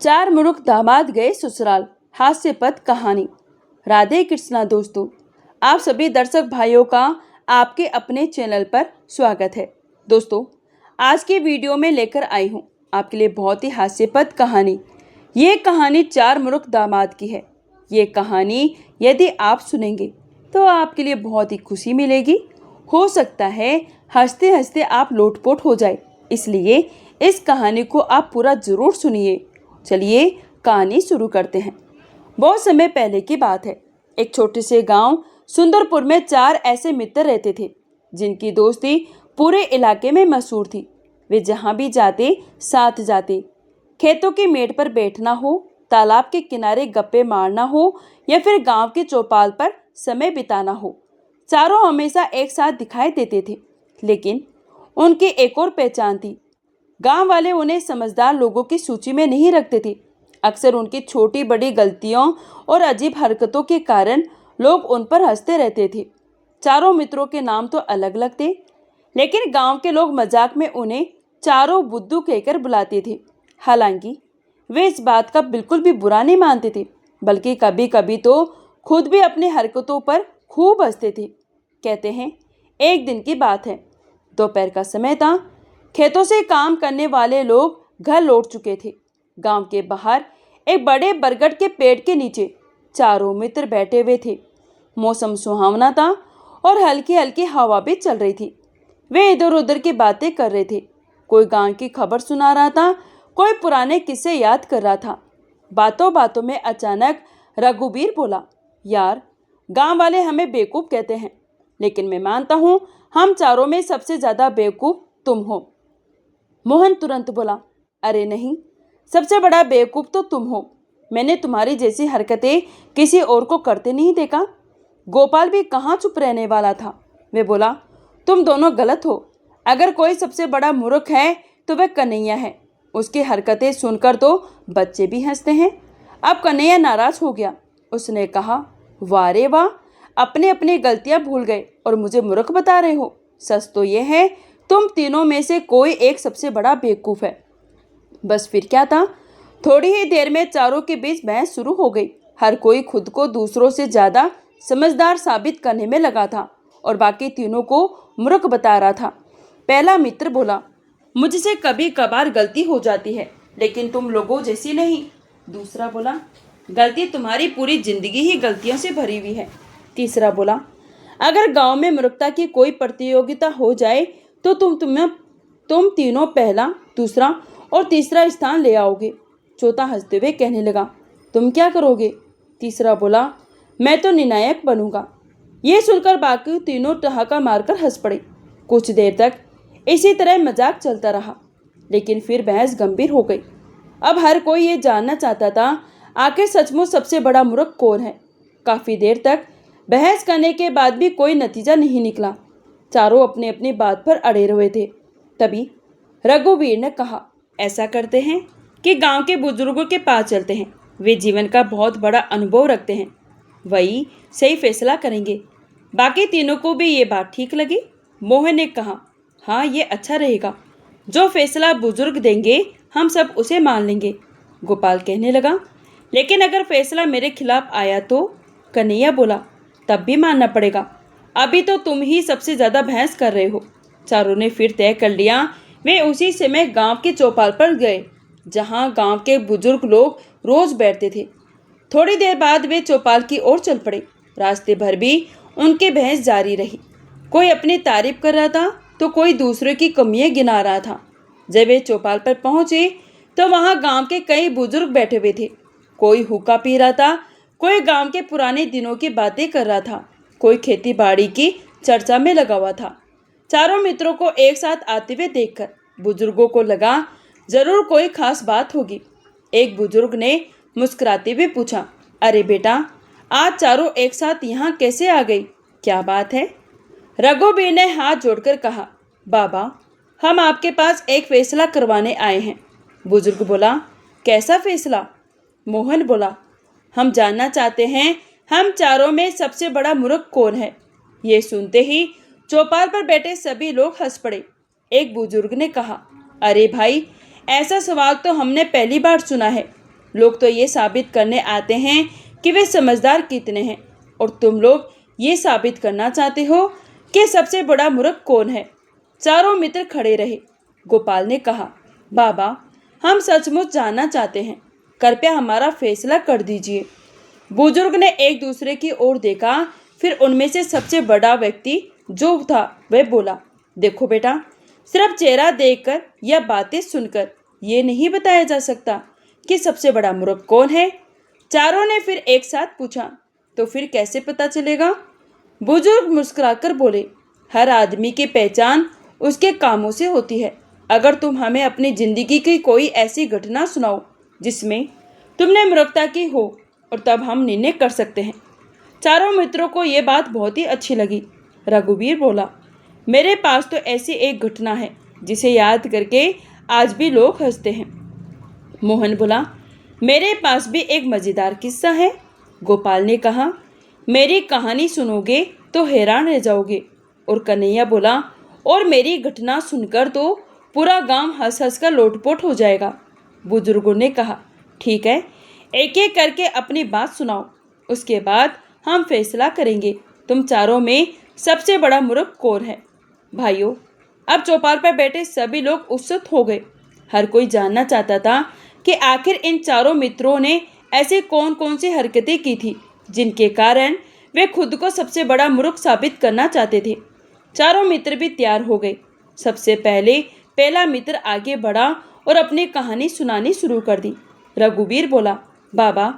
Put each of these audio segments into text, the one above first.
चार मूर्ख दामाद गए ससुराल, हास्यपद कहानी। राधे कृष्णा दोस्तों, आप सभी दर्शक भाइयों का आपके अपने चैनल पर स्वागत है। दोस्तों, आज की वीडियो में लेकर आई हूँ आपके लिए बहुत ही हास्यपद कहानी। ये कहानी चार मूर्ख दामाद की है। ये कहानी यदि आप सुनेंगे तो आपके लिए बहुत ही खुशी मिलेगी। हो सकता है हंसते हंसते आप लोटपोट हो जाए, इसलिए इस कहानी को आप पूरा ज़रूर सुनिए। चलिए कहानी शुरू करते हैं। बहुत समय पहले की बात है। एक छोटे से गांव सुंदरपुर में चार ऐसे मित्र रहते थे जिनकी दोस्ती पूरे इलाके में मशहूर थी। वे जहां भी जाते साथ जाते। खेतों की मेड़ पर बैठना हो, तालाब के किनारे गप्पे मारना हो या फिर गांव की चौपाल पर समय बिताना हो, चारों हमेशा एक साथ दिखाई देते थे। लेकिन उनकी एक और पहचान थी। गांव वाले उन्हें समझदार लोगों की सूची में नहीं रखते थे। अक्सर उनकी छोटी बड़ी गलतियों और अजीब हरकतों के कारण लोग उन पर हंसते रहते थे। चारों मित्रों के नाम तो अलग अलग थे, लेकिन गांव के लोग मजाक में उन्हें चारों बुद्धू कहकर बुलाते थे। हालांकि वे इस बात का बिल्कुल भी बुरा नहीं मानते थे, बल्कि कभी कभी तो खुद भी अपनी हरकतों पर खूब हंसते थे। कहते हैं, एक दिन की बात है। दोपहर का समय था। खेतों से काम करने वाले लोग घर लौट चुके थे। गांव के बाहर एक बड़े बरगद के पेड़ के नीचे चारों मित्र बैठे हुए थे। मौसम सुहावना था और हल्की हल्की हवा भी चल रही थी। वे इधर उधर की बातें कर रहे थे। कोई गांव की खबर सुना रहा था, कोई पुराने किस्से याद कर रहा था। बातों बातों में अचानक रघुवीर बोला, यार, गांव वाले हमें बेवकूफ़ कहते हैं, लेकिन मैं मानता हूँ हम चारों में सबसे ज़्यादा बेवकूफ़ तुम हो। मोहन तुरंत बोला, अरे नहीं, सबसे बड़ा बेवकूफ़ तो तुम हो। मैंने तुम्हारी जैसी हरकतें किसी और को करते नहीं देखा। गोपाल भी कहाँ चुप रहने वाला था। वे बोला, तुम दोनों गलत हो। अगर कोई सबसे बड़ा मूर्ख है तो वह कन्हैया है। उसकी हरकतें सुनकर तो बच्चे भी हंसते हैं। अब कन्हैया नाराज हो गया। उसने कहा, वाह रे वाह, अपने अपनी गलतियां भूल गए और मुझे मूर्ख बता रहे हो। सच तो यह है, तुम तीनों में से कोई एक सबसे बड़ा बेवकूफ़ है। बस फिर क्या था, थोड़ी ही देर में चारों के बीच बहस शुरू हो गई। हर कोई खुद को दूसरों से ज़्यादा समझदार साबित करने में लगा था और बाकी तीनों को मूर्ख बता रहा था। पहला मित्र बोला, मुझसे कभी कभार गलती हो जाती है, लेकिन तुम लोगों जैसी नहीं। दूसरा बोला, गलती तुम्हारी पूरी जिंदगी ही गलतियों से भरी हुई है। तीसरा बोला, अगर गांव में मूर्खता की कोई प्रतियोगिता हो जाए तो तुम तीनों पहला, दूसरा और तीसरा स्थान ले आओगे। चौथा हंसते हुए कहने लगा, तुम क्या करोगे? तीसरा बोला, मैं तो निर्णायक बनूंगा। ये सुनकर बाकी तीनों ठहाका मारकर हंस पड़े। कुछ देर तक इसी तरह मजाक चलता रहा, लेकिन फिर बहस गंभीर हो गई। अब हर कोई ये जानना चाहता था, आखिर सचमुच सबसे बड़ा मूर्ख कौन है। काफ़ी देर तक बहस करने के बाद भी कोई नतीजा नहीं निकला। चारों अपनी अपनी बात पर अड़े हुए थे। तभी रघुवीर ने कहा, ऐसा करते हैं कि गांव के बुजुर्गों के पास चलते हैं। वे जीवन का बहुत बड़ा अनुभव रखते हैं, वही सही फैसला करेंगे। बाकी तीनों को भी ये बात ठीक लगी। मोहन ने कहा, हाँ, ये अच्छा रहेगा। जो फैसला बुजुर्ग देंगे हम सब उसे मान लेंगे। गोपाल कहने लगा, लेकिन अगर फैसला मेरे खिलाफ आया तो? कन्हैया बोला, तब भी मानना पड़ेगा। अभी तो तुम ही सबसे ज़्यादा बहस कर रहे हो। चारों ने फिर तय कर लिया। वे उसी समय गांव की चौपाल पर गए, जहां गांव के बुजुर्ग लोग रोज बैठते थे। थोड़ी देर बाद वे चौपाल की ओर चल पड़े। रास्ते भर भी उनकी बहस जारी रही। कोई अपनी तारीफ कर रहा था तो कोई दूसरे की कमियां गिना रहा था। जब वे चौपाल पर पहुंचे तो वहां गांव के कई बुजुर्ग बैठे हुए थे। कोई हुक्का पी रहा था, कोई गांव के पुराने दिनों की बातें कर रहा था, कोई खेती बाड़ी की चर्चा में लगा हुआ था। चारों मित्रों को एक साथ आते हुए देखकर बुजुर्गों को लगा जरूर कोई खास बात होगी। एक बुजुर्ग ने मुस्कुराते हुए पूछा, अरे बेटा, आज चारों एक साथ यहाँ कैसे आ गई? क्या बात है? रघुवीर ने हाथ जोड़कर कहा, बाबा, हम आपके पास एक फैसला करवाने आए हैं। बुजुर्ग बोला, कैसा फैसला? मोहन बोला, हम जानना चाहते हैं हम चारों में सबसे बड़ा मूर्ख कौन है। ये सुनते ही चौपाल पर बैठे सभी लोग हंस पड़े। एक बुजुर्ग ने कहा, अरे भाई, ऐसा सवाल तो हमने पहली बार सुना है। लोग तो ये साबित करने आते हैं कि वे समझदार कितने हैं, और तुम लोग ये साबित करना चाहते हो कि सबसे बड़ा मूर्ख कौन है। चारों मित्र खड़े रहे। गोपाल ने कहा, बाबा, हम सचमुच जानना चाहते हैं, कृपया हमारा फैसला कर दीजिए। बुजुर्ग ने एक दूसरे की ओर देखा, फिर उनमें से सबसे बड़ा व्यक्ति जो था वह बोला, देखो बेटा, सिर्फ चेहरा देखकर या बातें सुनकर ये नहीं बताया जा सकता कि सबसे बड़ा मूर्ख कौन है। चारों ने फिर एक साथ पूछा, तो फिर कैसे पता चलेगा? बुजुर्ग मुस्कुराकर बोले, हर आदमी की पहचान उसके कामों से होती है। अगर तुम हमें अपनी जिंदगी की कोई ऐसी घटना सुनाओ जिसमें तुमने मूर्खता की हो, और तब हम निर्णय कर सकते हैं। चारों मित्रों को यह बात बहुत ही अच्छी लगी। रघुवीर बोला, मेरे पास तो ऐसी एक घटना है जिसे याद करके आज भी लोग हंसते हैं। मोहन बोला, मेरे पास भी एक मज़ेदार किस्सा है। गोपाल ने कहा, मेरी कहानी सुनोगे तो हैरान रह जाओगे। और कन्हैया बोला, और मेरी घटना सुनकर तो पूरा गांव हंस हंस कर लोटपोट हो जाएगा। बुजुर्गों ने कहा, ठीक है, एक एक करके अपनी बात सुनाओ, उसके बाद हम फैसला करेंगे तुम चारों में सबसे बड़ा मूर्ख कौन है। भाइयों, अब चौपाल पर बैठे सभी लोग उत्सुक हो गए। हर कोई जानना चाहता था कि आखिर इन चारों मित्रों ने ऐसी कौन कौन सी हरकतें की थी जिनके कारण वे खुद को सबसे बड़ा मूर्ख साबित करना चाहते थे। चारों मित्र भी तैयार हो गए। सबसे पहले पहला मित्र आगे बढ़ा और अपनी कहानी सुनानी शुरू कर दी। रघुवीर बोला, बाबा,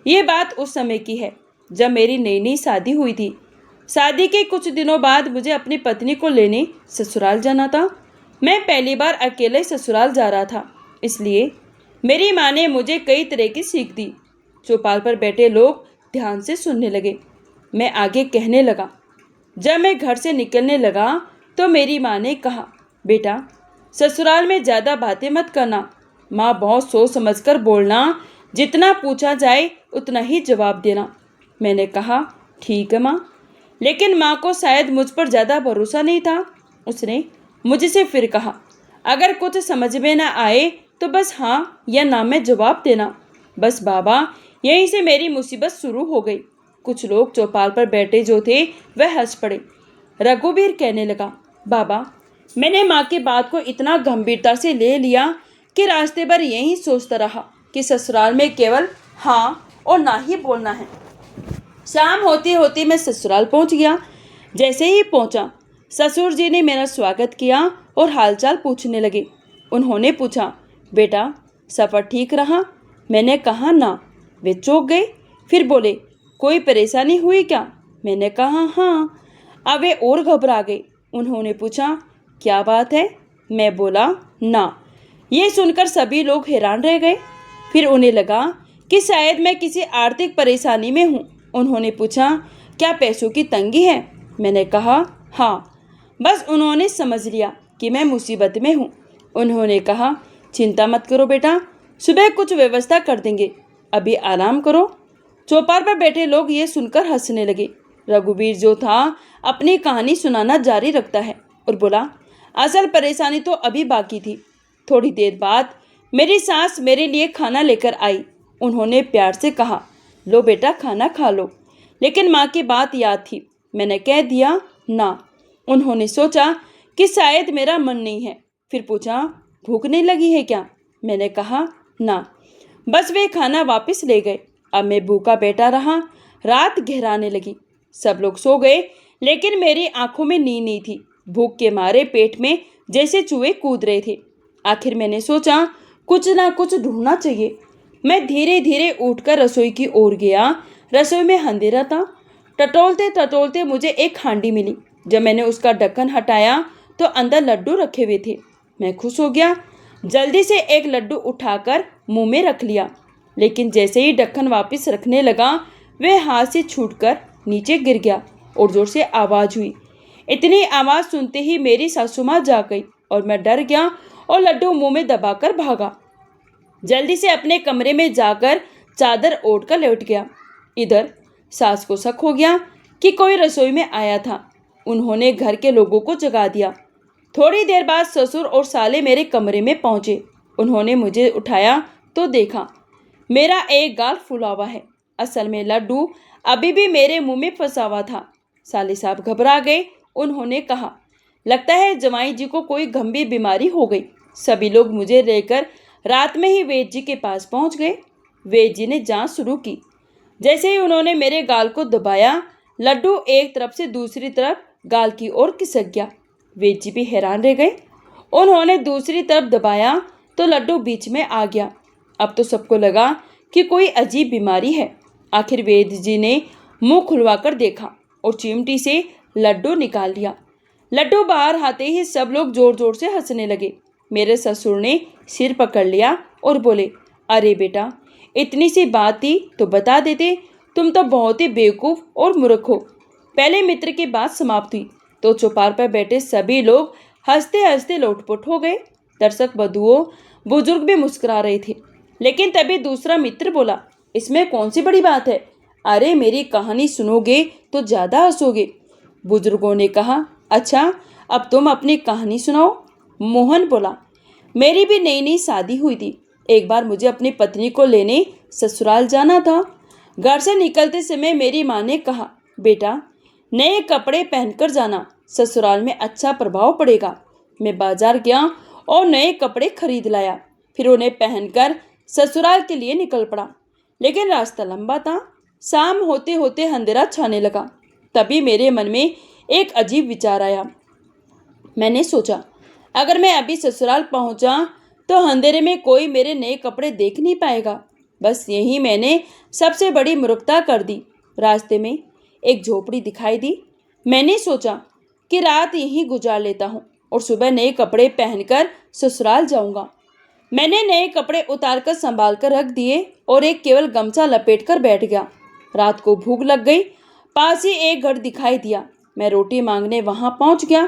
ये बात उस समय की है जब मेरी नई नई शादी हुई थी। शादी के कुछ दिनों बाद मुझे अपनी पत्नी को लेने ससुराल जाना था। मैं पहली बार अकेले ससुराल जा रहा था, इसलिए मेरी माँ ने मुझे कई तरह की सीख दी। चौपाल पर बैठे लोग ध्यान से सुनने लगे। मैं आगे कहने लगा, जब मैं घर से निकलने लगा तो मेरी माँ ने कहा, बेटा, ससुराल में ज़्यादा बातें मत करना। माँ, बहुत सोच समझकर बोलना, जितना पूछा जाए उतना ही जवाब देना। मैंने कहा, ठीक है माँ। लेकिन माँ को शायद मुझ पर ज़्यादा भरोसा नहीं था। उसने मुझसे फिर कहा, अगर कुछ समझ में ना आए तो बस हाँ या ना में जवाब देना। बस बाबा, यहीं से मेरी मुसीबत शुरू हो गई। कुछ लोग चौपाल पर बैठे जो थे वह हंस पड़े। रघुवीर कहने लगा, बाबा, मैंने माँ की बात को इतना गंभीरता से ले लिया कि रास्ते भर यही सोचता रहा कि ससुराल में केवल हाँ और ना ही बोलना है। शाम होते होते मैं ससुराल पहुंच गया। जैसे ही पहुंचा, ससुर जी ने मेरा स्वागत किया और हालचाल पूछने लगे। उन्होंने पूछा, बेटा, सफ़र ठीक रहा? मैंने कहा, ना। वे चौंक गए, फिर बोले, कोई परेशानी हुई क्या? मैंने कहा, हाँ। अब वे और घबरा गए। उन्होंने पूछा, क्या बात है? मैं बोला, ना। ये सुनकर सभी लोग हैरान रह गए। फिर उन्हें लगा कि शायद मैं किसी आर्थिक परेशानी में हूँ। उन्होंने पूछा, क्या पैसों की तंगी है? मैंने कहा, हाँ। बस उन्होंने समझ लिया कि मैं मुसीबत में हूँ। उन्होंने कहा, चिंता मत करो बेटा, सुबह कुछ व्यवस्था कर देंगे, अभी आराम करो। चौपाल पर बैठे लोग ये सुनकर हंसने लगे। रघुवीर जो था अपनी कहानी सुनाना जारी रखता है और बोला, असल परेशानी तो अभी बाकी थी। थोड़ी देर बाद मेरी सास मेरे लिए खाना लेकर आई। उन्होंने प्यार से कहा, लो बेटा, खाना खा लो। लेकिन माँ की बात याद थी। मैंने कह दिया, ना। उन्होंने सोचा कि शायद मेरा मन नहीं है, फिर पूछा, भूख नहीं लगी है क्या? मैंने कहा, ना। बस वे खाना वापस ले गए। अब मैं भूखा बैठा रहा। रात गहराने लगी। सब लोग सो गए, लेकिन मेरी आंखों में नींद नहीं थी। भूख के मारे पेट में जैसे चूहे कूद रहे थे। आखिर मैंने सोचा, कुछ ना कुछ ढूंढना चाहिए। मैं धीरे धीरे उठकर रसोई की ओर गया। रसोई में अंधेरा था। टटोलते टटोलते मुझे एक हांडी मिली। जब मैंने उसका ढक्कन हटाया तो अंदर लड्डू रखे हुए थे। मैं खुश हो गया। जल्दी से एक लड्डू उठाकर मुंह में रख लिया, लेकिन जैसे ही ढक्कन वापस रखने लगा, वह हाथ से छूटकर नीचे गिर गया और जोर से आवाज़ हुई। इतनी आवाज़ सुनते ही मेरी सासू माँ जाग गई और मैं डर गया और लड्डू मुंह में दबाकर भागा। जल्दी से अपने कमरे में जाकर चादर ओढ़ कर लेट गया। इधर सास को शक हो गया कि कोई रसोई में आया था। उन्होंने घर के लोगों को जगा दिया। थोड़ी देर बाद ससुर और साले मेरे कमरे में पहुंचे। उन्होंने मुझे उठाया तो देखा मेरा एक गाल फूला हुआ है। असल में लड्डू अभी भी मेरे मुंह में फंसा हुआ था। साले साहब घबरा गए। उन्होंने कहा, लगता है जमाई जी को कोई गंभीर बीमारी हो गई। सभी लोग मुझे लेकर रात में ही वैद्य जी के पास पहुंच गए। वैद्य जी ने जांच शुरू की। जैसे ही उन्होंने मेरे गाल को दबाया, लड्डू एक तरफ से दूसरी तरफ गाल की ओर खिसक गया। वैद्य जी भी हैरान रह गए। उन्होंने दूसरी तरफ दबाया तो लड्डू बीच में आ गया। अब तो सबको लगा कि कोई अजीब बीमारी है। आखिर वैद्य जी ने मुंह खुलवाकर देखा और चिमटी से लड्डू निकाल लिया। लड्डू बाहर आते ही सब लोग जोर जोर से हंसने लगे। मेरे ससुर ने सिर पकड़ लिया और बोले, अरे बेटा, इतनी सी बात थी तो बता देते। तुम तो बहुत ही बेवकूफ़ और मूर्ख हो। पहले मित्र की बात समाप्त हुई तो चौपाल पर बैठे सभी लोग हंसते हंसते लोटपोट हो गए। दर्शक बंधुओं, बुजुर्ग भी मुस्कुरा रहे थे। लेकिन तभी दूसरा मित्र बोला, इसमें कौन सी बड़ी बात है? अरे मेरी कहानी सुनोगे तो ज़्यादा हंसोगे। बुजुर्गों ने कहा, अच्छा अब तुम अपनी कहानी सुनाओ। मोहन बोला, मेरी भी नई नई शादी हुई थी। एक बार मुझे अपनी पत्नी को लेने ससुराल जाना था। घर से निकलते समय मेरी माँ ने कहा, बेटा नए कपड़े पहनकर जाना, ससुराल में अच्छा प्रभाव पड़ेगा। मैं बाजार गया और नए कपड़े खरीद लाया। फिर उन्हें पहनकर ससुराल के लिए निकल पड़ा। लेकिन रास्ता लंबा था। शाम होते होते अंधेरा छाने लगा। तभी मेरे मन में एक अजीब विचार आया। मैंने सोचा, अगर मैं अभी ससुराल पहुंचा तो अंधेरे में कोई मेरे नए कपड़े देख नहीं पाएगा। बस यही मैंने सबसे बड़ी मूर्खता कर दी। रास्ते में एक झोपड़ी दिखाई दी। मैंने सोचा कि रात यहीं गुजार लेता हूँ और सुबह नए कपड़े पहनकर ससुराल जाऊंगा। मैंने नए कपड़े उतारकर संभाल कर रख दिए और एक केवल गमछा लपेटकर बैठ गया। रात को भूख लग गई। पास ही एक घर दिखाई दिया। मैं रोटी मांगने वहां पहुंच गया।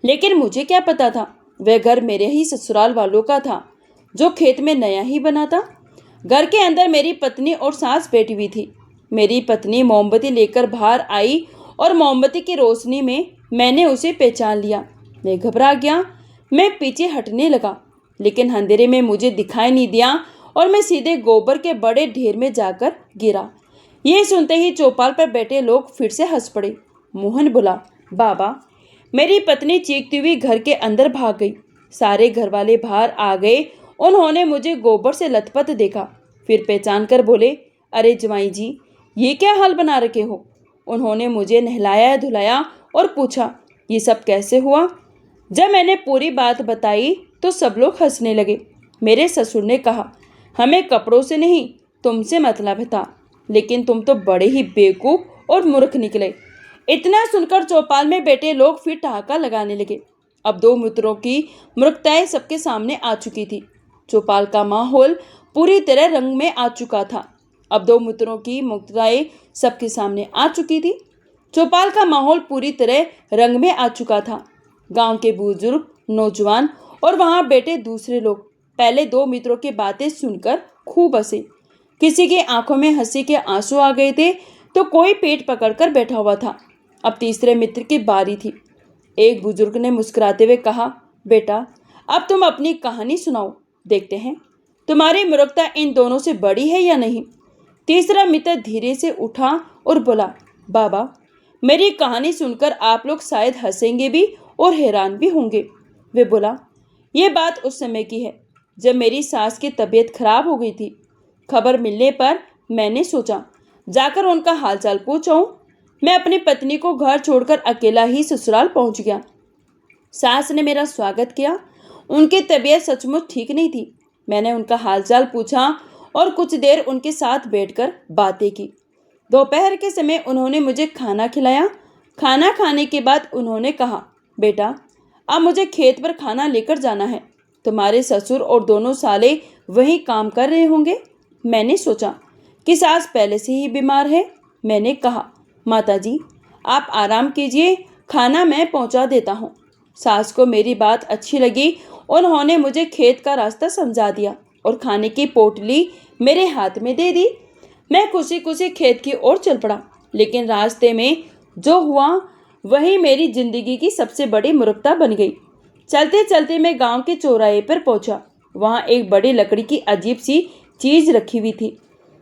लेकिन मुझे क्या पता था, वह घर मेरे ही ससुराल वालों का था, जो खेत में नया ही बना था। घर के अंदर मेरी पत्नी और सास बैठी हुई थी। मेरी पत्नी मोमबत्ती लेकर बाहर आई और मोमबत्ती की रोशनी में मैंने उसे पहचान लिया। मैं घबरा गया। मैं पीछे हटने लगा, लेकिन अंधेरे में मुझे दिखाई नहीं दिया और मैं सीधे गोबर के बड़े ढेर में जाकर गिरा। यह सुनते ही चौपाल पर बैठे लोग फिर से हंस पड़े। मोहन बोला, बाबा। मेरी पत्नी चीखती हुई घर के अंदर भाग गई। सारे घर वाले बाहर आ गए। उन्होंने मुझे गोबर से लथपथ देखा, फिर पहचान कर बोले, अरे जमाई जी, ये क्या हाल बना रखे हो? उन्होंने मुझे नहलाया धुलाया और पूछा, ये सब कैसे हुआ? जब मैंने पूरी बात बताई तो सब लोग हंसने लगे। मेरे ससुर ने कहा, हमें कपड़ों से नहीं तुमसे मतलब था, लेकिन तुम तो बड़े ही बेवकूफ़ और मूर्ख निकले। इतना सुनकर चौपाल में बैठे लोग फिर ठहाका लगाने लगे। अब दो मित्रों की मूर्खताएं सबके सामने आ चुकी थी। चौपाल का माहौल पूरी तरह रंग में आ चुका था। अब दो मित्रों की मूर्खताएं सबके सामने आ चुकी थी। चौपाल का माहौल पूरी तरह रंग में आ चुका था। गांव के बुजुर्ग, नौजवान और वहां बैठे दूसरे लोग पहले दो मित्रों की बातें सुनकर खूब हंसे। किसी की आंखों में हंसी के आंसू आ गए थे तो कोई पेट पकड़कर बैठा हुआ था। अब तीसरे मित्र की बारी थी। एक बुजुर्ग ने मुस्कुराते हुए कहा, बेटा अब तुम अपनी कहानी सुनाओ, देखते हैं तुम्हारी मूर्खता इन दोनों से बड़ी है या नहीं। तीसरा मित्र धीरे से उठा और बोला, बाबा मेरी कहानी सुनकर आप लोग शायद हंसेंगे भी और हैरान भी होंगे। वे बोला, यह बात उस समय की है जब मेरी सास की तबीयत खराब हो गई थी। खबर मिलने पर मैंने सोचा जाकर उनका हालचाल पूछूं। मैं अपनी पत्नी को घर छोड़कर अकेला ही ससुराल पहुंच गया। सास ने मेरा स्वागत किया। उनकी तबीयत सचमुच ठीक नहीं थी। मैंने उनका हालचाल पूछा और कुछ देर उनके साथ बैठकर बातें की। दोपहर के समय उन्होंने मुझे खाना खिलाया। खाना खाने के बाद उन्होंने कहा, बेटा अब मुझे खेत पर खाना लेकर जाना है। तुम्हारे ससुर और दोनों साले वहीं काम कर रहे होंगे। मैंने सोचा कि सास पहले से ही बीमार है। मैंने कहा, माताजी आप आराम कीजिए, खाना मैं पहुंचा देता हूँ। सास को मेरी बात अच्छी लगी। उन्होंने मुझे खेत का रास्ता समझा दिया और खाने की पोटली मेरे हाथ में दे दी। मैं खुशी खुशी खेत की ओर चल पड़ा। लेकिन रास्ते में जो हुआ वही मेरी जिंदगी की सबसे बड़ी मूर्खता बन गई। चलते चलते मैं गांव के चौराहे पर पहुंचा। वहां एक बड़ी लकड़ी की अजीब सी चीज़ रखी हुई थी।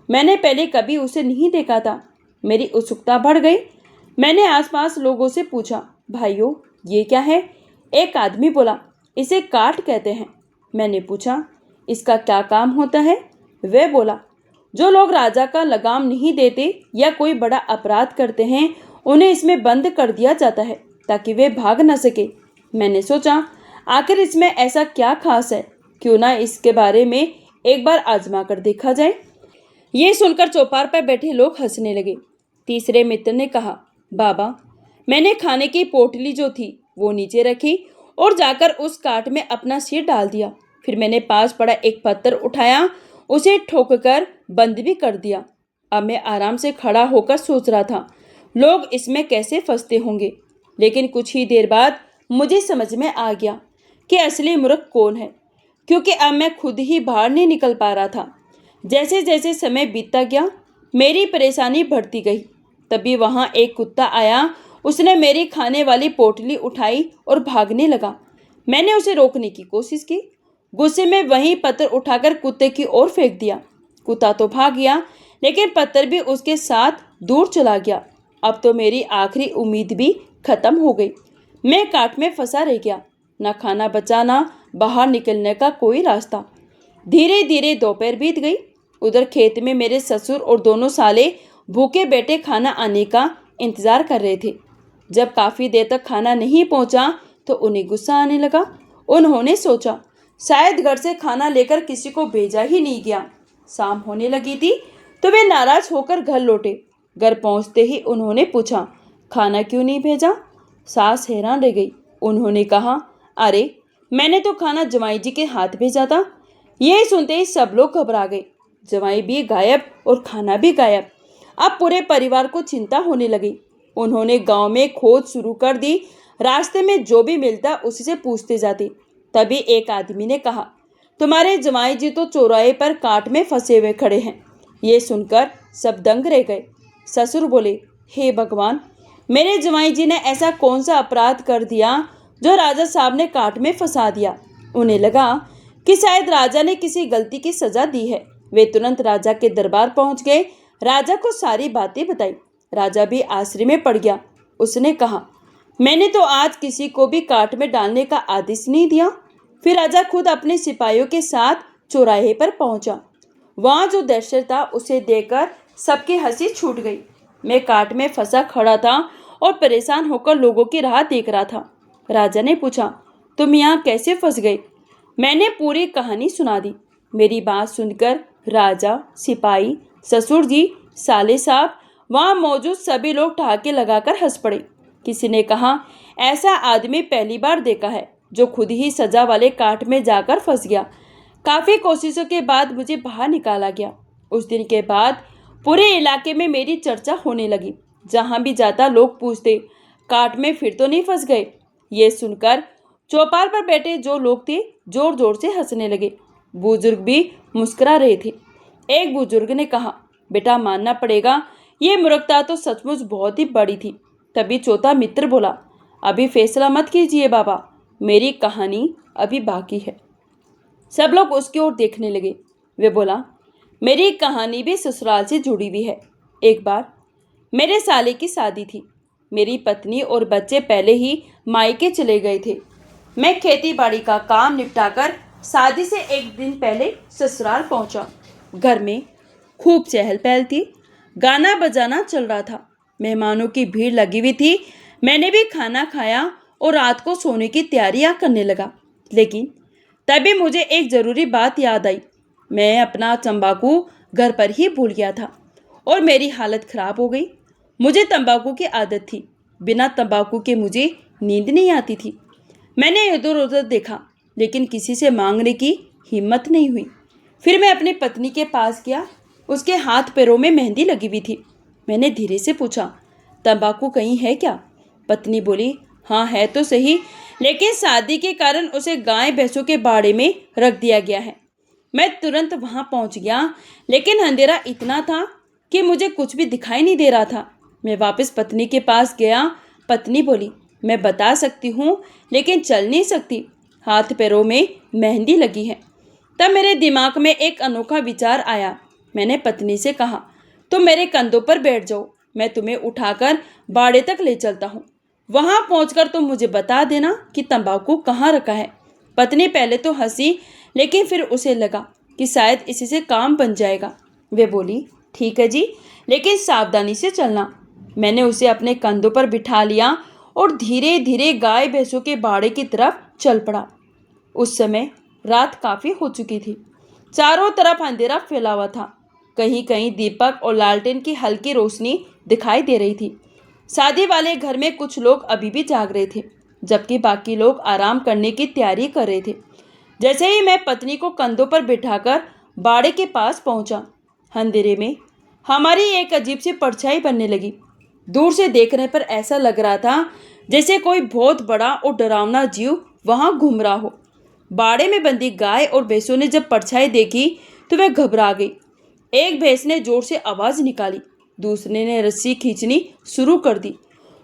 मैंने पहले कभी उसे नहीं देखा था। मेरी उत्सुकता बढ़ गई। मैंने आसपास लोगों से पूछा, भाइयों ये क्या है? एक आदमी बोला, इसे काट कहते हैं। मैंने पूछा, इसका क्या काम होता है? वह बोला, जो लोग राजा का लगाम नहीं देते या कोई बड़ा अपराध करते हैं उन्हें इसमें बंद कर दिया जाता है ताकि वे भाग न सके। मैंने सोचा, आखिर इसमें ऐसा क्या खास है, क्यों ना इसके बारे में एक बार आजमा कर देखा जाए। ये सुनकर चौपार पर बैठे लोग हंसने लगे। तीसरे मित्र ने कहा, बाबा मैंने खाने की पोटली जो थी वो नीचे रखी और जाकर उस काट में अपना सिर डाल दिया। फिर मैंने पास पड़ा एक पत्थर उठाया, उसे ठोककर बंद भी कर दिया। अब मैं आराम से खड़ा होकर सोच रहा था लोग इसमें कैसे फंसते होंगे। लेकिन कुछ ही देर बाद मुझे समझ में आ गया कि असली मूर्ख कौन है, क्योंकि अब मैं खुद ही बाहर नहीं निकल पा रहा था। जैसे जैसे समय बीतता गया मेरी परेशानी बढ़ती गई। तभी वहाँ एक कुत्ता आया। उसने मेरी खाने वाली पोटली उठाई और भागने लगा। मैंने उसे रोकने की कोशिश की। गुस्से में वहीं पत्थर उठाकर कुत्ते की ओर फेंक दिया। कुत्ता तो भाग गया, लेकिन पत्थर भी उसके साथ दूर चला गया। अब तो मेरी आखिरी उम्मीद भी खत्म हो गई। मैं काट में फंसा रह गया, न खाना बचा न बाहर निकलने का कोई रास्ता। धीरे धीरे दोपहर बीत गई। उधर खेत में मेरे ससुर और दोनों साले भूखे बैठे खाना आने का इंतजार कर रहे थे। जब काफ़ी देर तक खाना नहीं पहुंचा तो उन्हें गुस्सा आने लगा। उन्होंने सोचा शायद घर से खाना लेकर किसी को भेजा ही नहीं गया। शाम होने लगी थी तो वे नाराज होकर घर लौटे। घर पहुंचते ही उन्होंने पूछा, खाना क्यों नहीं भेजा? सास हैरान रह गई। उन्होंने कहा, अरे मैंने तो खाना जमाई जी के हाथ भेजा था। यही सुनते ही सब लोग घबरा गए। जमाई भी गायब और खाना भी गायब। अब पूरे परिवार को चिंता होने लगी। उन्होंने गांव में खोज शुरू कर दी। रास्ते में जो भी मिलता उसी से पूछते जाते। तभी एक आदमी ने कहा, तुम्हारे जमाई जी तो चौराहे पर काट में फंसे हुए खड़े हैं। ये सुनकर सब दंग रह गए। ससुर बोले, हे भगवान, मेरे जमाई जी ने ऐसा कौन सा अपराध कर दिया जो राजा साहब ने काट में फंसा दिया। उन्हें लगा कि शायद राजा ने किसी गलती की सजा दी है। वे तुरंत राजा के दरबार पहुंच गए। राजा को सारी बातें बताई। राजा भी आश्चर्य में पड़ गया। उसने कहा, मैंने तो आज किसी को भी काट में डालने का आदेश नहीं दिया। फिर राजा खुद अपने सिपाहियों के साथ चौराहे पर पहुंचा। वहां जो दृश्य था उसे देखकर सबकी हंसी छूट गई। मैं काट में फंसा खड़ा था और परेशान होकर लोगों की राह देख रहा था। राजा ने पूछा, तुम यहाँ कैसे फंस गए? मैंने पूरी कहानी सुना दी। मेरी बात सुनकर राजा, सिपाही, ससुर जी, साले साहब, वहाँ मौजूद सभी लोग ठहाके लगाकर हंस पड़े। किसी ने कहा, ऐसा आदमी पहली बार देखा है जो खुद ही सजा वाले काट में जाकर फंस गया। काफ़ी कोशिशों के बाद मुझे बाहर निकाला गया। उस दिन के बाद पूरे इलाके में मेरी चर्चा होने लगी। जहाँ भी जाता लोग पूछते, काट में फिर तो नहीं फंस गए? ये सुनकर चौपाल पर बैठे जो लोग थे जोर जोर से हंसने लगे। बुजुर्ग भी मुस्कुरा रहे थे। एक बुजुर्ग ने कहा, बेटा मानना पड़ेगा, ये मूर्खता तो सचमुच बहुत ही बड़ी थी। तभी चौथा मित्र बोला, अभी फैसला मत कीजिए बाबा, मेरी कहानी अभी बाकी है। सब लोग उसकी ओर देखने लगे। वे बोला, मेरी कहानी भी ससुराल से जुड़ी हुई है। एक बार मेरे साले की शादी थी। मेरी पत्नी और बच्चे पहले ही मायके चले गए थे। मैं खेती बाड़ी का काम निपटाकर शादी से एक दिन पहले ससुराल पहुंचा। घर में खूब चहल पहल थी। गाना बजाना चल रहा था। मेहमानों की भीड़ लगी हुई थी। मैंने भी खाना खाया और रात को सोने की तैयारियां करने लगा। लेकिन तभी मुझे एक ज़रूरी बात याद आई। मैं अपना तंबाकू घर पर ही भूल गया था और मेरी हालत ख़राब हो गई। मुझे तंबाकू की आदत थी। बिना तंबाकू के मुझे नींद नहीं आती थी। मैंने इधर उधर देखा, लेकिन किसी से मांगने की हिम्मत नहीं हुई। फिर मैं अपनी पत्नी के पास गया। उसके हाथ पैरों में मेहंदी लगी हुई थी। मैंने धीरे से पूछा, तंबाकू कहीं है क्या? पत्नी बोली, हाँ है तो सही, लेकिन शादी के कारण उसे गाय भैंसों के बाड़े में रख दिया गया है। मैं तुरंत वहाँ पहुँच गया, लेकिन अंधेरा इतना था कि मुझे कुछ भी दिखाई नहीं दे रहा था। मैं वापस पत्नी के पास गया। पत्नी बोली, मैं बता सकती हूँ, लेकिन चल नहीं सकती। हाथ पैरों में मेहंदी लगी है। तब मेरे दिमाग में एक अनोखा विचार आया। मैंने पत्नी से कहा, तुम मेरे कंधों पर बैठ जाओ, मैं तुम्हें उठाकर बाड़े तक ले चलता हूँ। वहां पहुंचकर तुम मुझे बता देना कि तंबाकू कहाँ रखा है। पत्नी पहले तो हंसी, लेकिन फिर उसे लगा कि शायद इसी से काम बन जाएगा। वे बोली, ठीक है जी, लेकिन सावधानी से चलना। मैंने उसे अपने कंधों पर बिठा लिया और धीरे धीरे गाय भैंसों के बाड़े की तरफ चल पड़ा। उस समय रात काफी हो चुकी थी। चारों तरफ अंधेरा फैला हुआ था। कहीं कहीं दीपक और लालटेन की हल्की रोशनी दिखाई दे रही थी। शादी वाले घर में कुछ लोग अभी भी जाग रहे थे, जबकि बाकी लोग आराम करने की तैयारी कर रहे थे। जैसे ही मैं पत्नी को कंधों पर बिठाकर बाड़े के पास पहुंचा, अंधेरे में हमारी एक अजीब सी परछाई बनने लगी। दूर से देखने पर ऐसा लग रहा था जैसे कोई बहुत बड़ा और डरावना जीव वहां घूम रहा हो। बाड़े में बंदी गाय और भैंसों ने जब परछाई देखी तो वे घबरा गई। एक भैंस ने जोर से आवाज निकाली, दूसरे ने रस्सी खींचनी शुरू कर दी।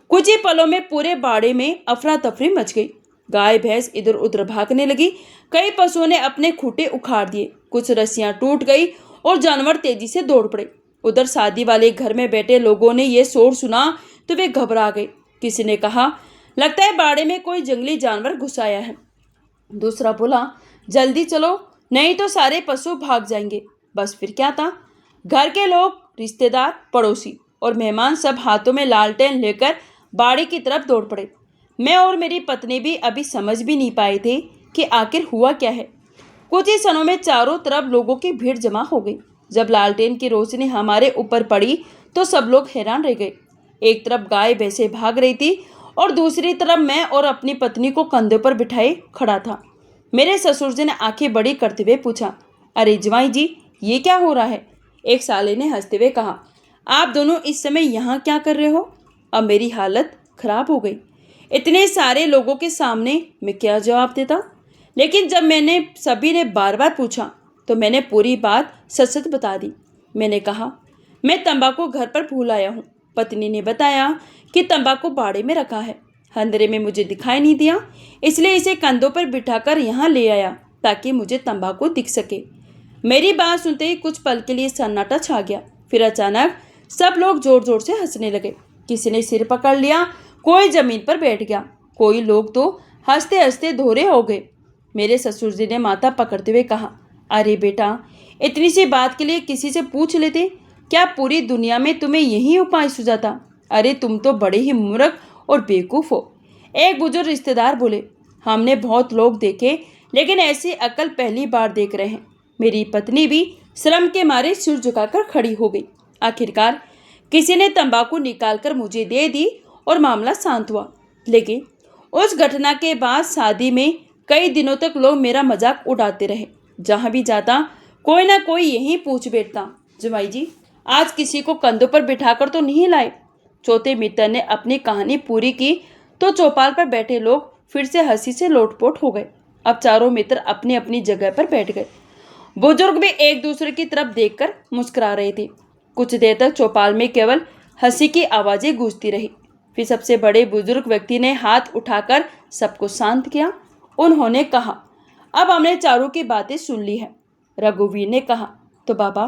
कुछ ही पलों में पूरे बाड़े में अफरा तफरी मच गई। गाय भैंस इधर उधर भागने लगी। कई पशुओं ने अपने खूंटे उखाड़ दिए, कुछ रस्सियां टूट गई और जानवर तेजी से दौड़ पड़े। उधर शादी वाले घर में बैठे लोगों ने यह शोर सुना तो वे घबरा गए। किसी ने कहा, लगता है बाड़े में कोई जंगली जानवर घुस आया है। दूसरा बोला, जल्दी चलो, नहीं तो सारे पशु भाग जाएंगे। बस फिर क्या था, घर के लोग, रिश्तेदार, पड़ोसी और मेहमान सब हाथों में लालटेन लेकर बाड़ी की तरफ दौड़ पड़े। मैं और मेरी पत्नी भी अभी समझ भी नहीं पाए थे कि आखिर हुआ क्या है। कुछ ही क्षणों में चारों तरफ लोगों की भीड़ जमा हो गई। जब लालटेन की रोशनी हमारे ऊपर पड़ी तो सब लोग हैरान रह गए। एक तरफ गाय भैंसे भाग रही थी और दूसरी तरफ मैं और अपनी पत्नी को कंधे पर बिठाए खड़ा था। मेरे ससुर जी ने आंखें बड़ी करते हुए पूछा, अरे जवाई जी, ये क्या हो रहा है? एक साले ने हंसते हुए कहा, आप दोनों इस समय यहाँ क्या कर रहे हो? अब मेरी हालत खराब हो गई। इतने सारे लोगों के सामने मैं क्या जवाब देता? लेकिन जब सभी ने बार बार पूछा तो मैंने पूरी बात सच सच बता दी। मैंने कहा, मैं तंबाकू घर पर भूल आया हूँ। पत्नी ने बताया कि तंबाकू बाड़े में रखा है। अंधेरे में मुझे दिखाई नहीं दिया, इसलिए इसे कंधों पर बिठाकर यहाँ ले आया ताकि मुझे तंबाकू दिख सके। मेरी बात सुनते ही कुछ पल के लिए सन्नाटा छा गया। फिर अचानक सब लोग जोर जोर से हंसने लगे। किसी ने सिर पकड़ लिया, कोई जमीन पर बैठ गया, कोई लोग तो हंसते हंसते धोरे हो गए। मेरे ससुर जी ने माथा पकड़ते हुए कहा, अरे बेटा, इतनी सी बात के लिए किसी से पूछ लेते, क्या पूरी दुनिया में तुम्हें यही उपाय सुझाता? अरे तुम तो बड़े ही मूर्ख और बेवकूफ़ हो। एक बुजुर्ग रिश्तेदार बोले, हमने बहुत लोग देखे, लेकिन ऐसी अकल पहली बार देख रहे हैं। मेरी पत्नी भी शर्म के मारे सिर झुकाकर खड़ी हो गई। आखिरकार किसी ने तंबाकू निकालकर मुझे दे दी और मामला शांत हुआ। लेकिन उस घटना के बाद शादी में कई दिनों तक लोग मेरा मजाक उड़ाते रहे। जहाँ भी जाता कोई ना कोई यही पूछ बैठता, जवाई जी, आज किसी को कंधों पर बिठाकर तो नहीं लाए? चौथे मित्र ने अपनी कहानी पूरी की तो चौपाल पर बैठे लोग फिर से हंसी से लोटपोट हो गए। अब चारों मित्र अपनी अपनी जगह पर बैठ गए। बुजुर्ग भी एक दूसरे की तरफ देखकर मुस्कुरा रहे थे। कुछ देर तक चौपाल में केवल हंसी की आवाजें गूंजती रही। फिर सबसे बड़े बुजुर्ग व्यक्ति ने हाथ उठाकर सबको शांत किया। उन्होंने कहा, अब हमने चारों की बातें सुन ली है। रघुवीर ने कहा, तो बाबा,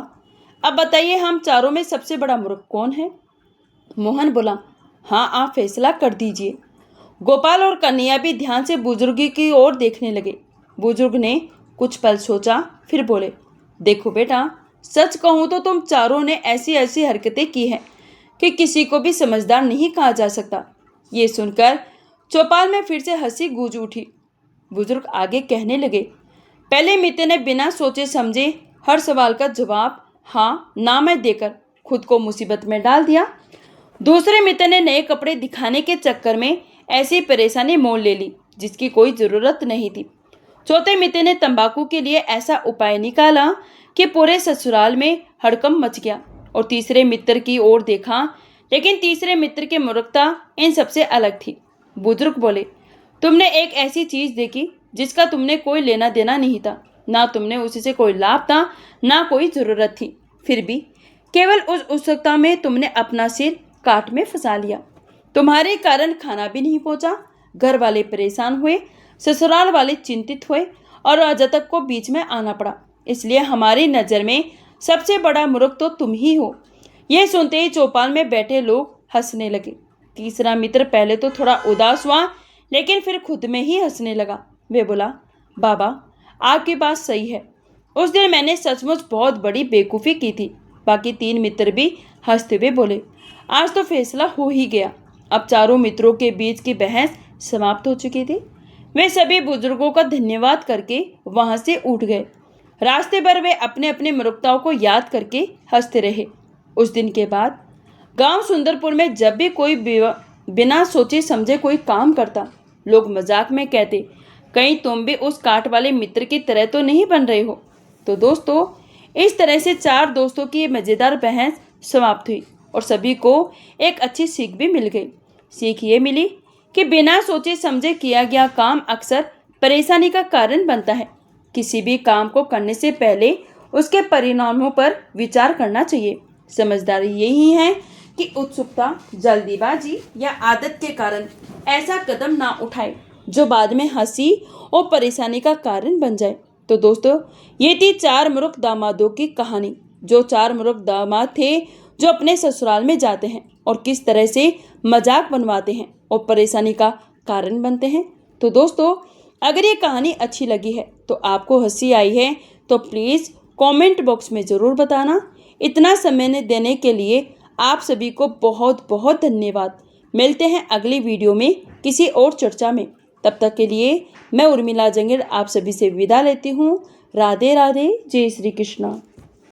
अब बताइए, हम चारों में सबसे बड़ा मूर्ख कौन है? मोहन बोला, हाँ, आप फैसला कर दीजिए। गोपाल और कन्हैया भी ध्यान से बुजुर्ग की ओर देखने लगे। बुजुर्ग ने कुछ पल सोचा, फिर बोले, देखो बेटा, सच कहूँ तो तुम चारों ने ऐसी ऐसी हरकतें की हैं कि किसी को भी समझदार नहीं कहा जा सकता। ये सुनकर चौपाल में फिर से हंसी गूंज उठी। बुजुर्ग आगे कहने लगे, पहले मित्र ने बिना सोचे समझे हर सवाल का जवाब हाँ ना में देकर खुद को मुसीबत में डाल दिया। दूसरे मित्र ने नए कपड़े दिखाने के चक्कर में ऐसी परेशानी मोल ले ली जिसकी कोई ज़रूरत नहीं थी। चौथे मित्र ने तंबाकू के लिए ऐसा उपाय निकाला कि पूरे ससुराल में हड़कंप मच गया। और तीसरे मित्र की ओर देखा, लेकिन तीसरे मित्र की मूर्खता इन सबसे अलग थी। बुजुर्ग बोले, तुमने एक ऐसी चीज़ देखी जिसका तुमने कोई लेना देना नहीं था, ना तुमने उससे कोई लाभ था ना कोई ज़रूरत थी, फिर भी केवल उस उत्सुकता में तुमने अपना सिर काट में फंसा लिया। तुम्हारे कारण खाना भी नहीं पहुंचा, घर वाले परेशान हुए, ससुराल वाले चिंतित हुए और रजतक को बीच में आना पड़ा, इसलिए हमारी नज़र में सबसे बड़ा मूर्ख तो तुम ही हो। यह सुनते ही चौपाल में बैठे लोग हंसने लगे। तीसरा मित्र पहले तो थोड़ा उदास हुआ, लेकिन फिर खुद में ही हंसने लगा। वे बोला, बाबा आपकी बात सही है, उस दिन मैंने सचमुच बहुत बड़ी बेवकूफ़ी की थी। बाकी 3 मित्र भी हंसते हुए बोले, आज तो फैसला हो ही गया। अब चारों मित्रों के बीच की बहस समाप्त हो चुकी थी। वे सभी बुजुर्गों का धन्यवाद करके वहां से उठ गए। रास्ते भर वे अपने अपने मूर्खताओं को याद करके हंसते रहे। उस दिन के बाद गांव सुंदरपुर में जब भी कोई बिना सोचे समझे कोई काम करता, लोग मजाक में कहते, कहीं तुम भी उस काट वाले मित्र की तरह तो नहीं बन रहे हो। तो दोस्तों, इस तरह से 4 दोस्तों की ये मज़ेदार बहस समाप्त हुई और सभी को एक अच्छी सीख भी मिल गई। सीख ये मिली कि बिना सोचे समझे किया गया काम अक्सर परेशानी का कारण बनता है। किसी भी काम को करने से पहले उसके परिणामों पर विचार करना चाहिए। समझदारी यही है कि उत्सुकता, जल्दीबाजी या आदत के कारण ऐसा कदम ना उठाए जो बाद में हंसी और परेशानी का कारण बन जाए। तो दोस्तों, ये थी 4 मूर्ख दामादों की कहानी। जो 4 मूर्ख दामाद थे जो अपने ससुराल में जाते हैं और किस तरह से मजाक बनवाते हैं और परेशानी का कारण बनते हैं। तो दोस्तों, अगर ये कहानी अच्छी लगी है तो आपको हंसी आई है तो प्लीज़ कमेंट बॉक्स में ज़रूर बताना। इतना समय देने के लिए आप सभी को बहुत बहुत धन्यवाद। मिलते हैं अगली वीडियो में किसी और चर्चा में। तब तक के लिए मैं उर्मिला जंगीर आप सभी से विदा लेती हूँ। राधे राधे, जय श्री कृष्णा।